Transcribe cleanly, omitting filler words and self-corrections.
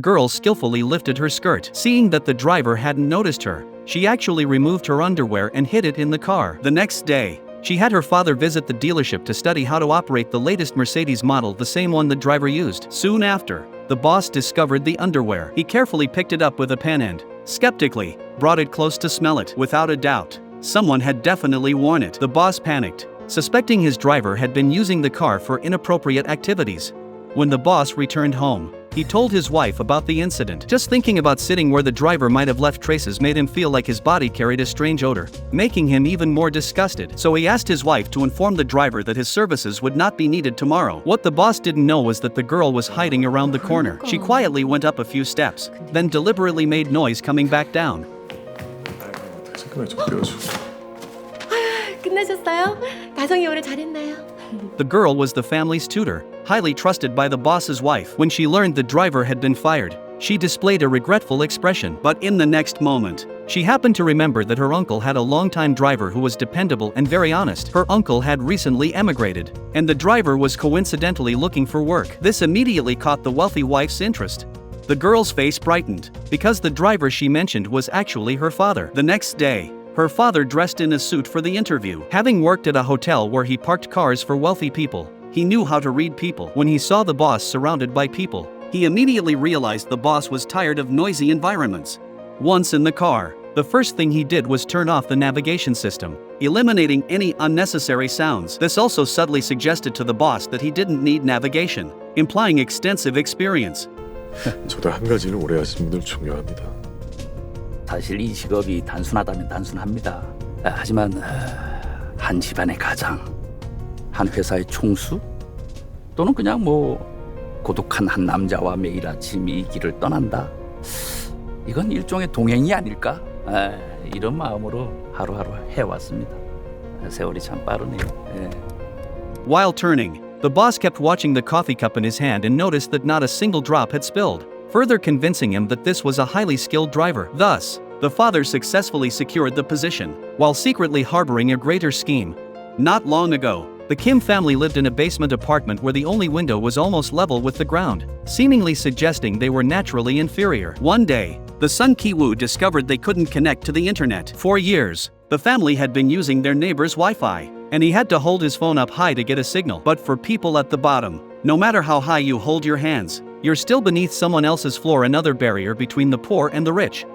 girl skillfully lifted her skirt. Seeing that the driver hadn't noticed her, she actually removed her underwear and hid it in the car. The next day, she had her father visit the dealership to study how to operate the latest Mercedes model, the same one the driver used. Soon after, the boss discovered the underwear. He carefully picked it up with a pen and, skeptically, brought it close to smell it. Without a doubt, someone had definitely worn it. The boss panicked, suspecting his driver had been using the car for inappropriate activities. When the boss returned home, he told his wife about the incident. Just thinking about sitting where the driver might have left traces made him feel like his body carried a strange odor, making him even more disgusted. So he asked his wife to inform the driver that his services would not be needed tomorrow. What the boss didn't know was that the girl was hiding around the corner. She quietly went up a few steps, then deliberately made noise coming back down. 끝나셨어요? 가정 예우를 잘했나요? The girl was the family's tutor, highly trusted by the boss's wife. When she learned the driver had been fired, she displayed a regretful expression. But in the next moment, she happened to remember that her uncle had a longtime driver who was dependable and very honest. Her uncle had recently emigrated, and the driver was coincidentally looking for work. This immediately caught the wealthy wife's interest. The girl's face brightened, because the driver she mentioned was actually her father. The next day, her father dressed in a suit for the interview. Having worked at a hotel where he parked cars for wealthy people, he knew how to read people. When he saw the boss surrounded by people, he immediately realized the boss was tired of noisy environments. Once in the car, the first thing he did was turn off the navigation system, eliminating any unnecessary sounds. This also subtly suggested to the boss that he didn't need navigation, implying extensive experience. 저도 한 가지를 오래 하신 분들 중요합니다. 사실 이 직업이 단순하다면 단순합니다. 하지만 한 집안의 가장, 한 회사의 총수, 또는 그냥 고독한 한 남자와 매일 아침 이 길을 떠난다. 이건 일종의 동행이 아닐까? 이런 마음으로 하루하루 해왔습니다. 세월이 참 빠르네요. While turning, the boss kept watching the coffee cup in his hand and noticed that not a single drop had spilled, further convincing him that this was a highly skilled driver. Thus, the father successfully secured the position, while secretly harboring a greater scheme. Not long ago, the Kim family lived in a basement apartment where the only window was almost level with the ground, seemingly suggesting they were naturally inferior. One day, the son Ki-woo discovered they couldn't connect to the internet. For years, the family had been using their neighbor's Wi-Fi, and he had to hold his phone up high to get a signal. But for people at the bottom, no matter how high you hold your hands, you're still beneath someone else's floor, another barrier between the poor and the rich.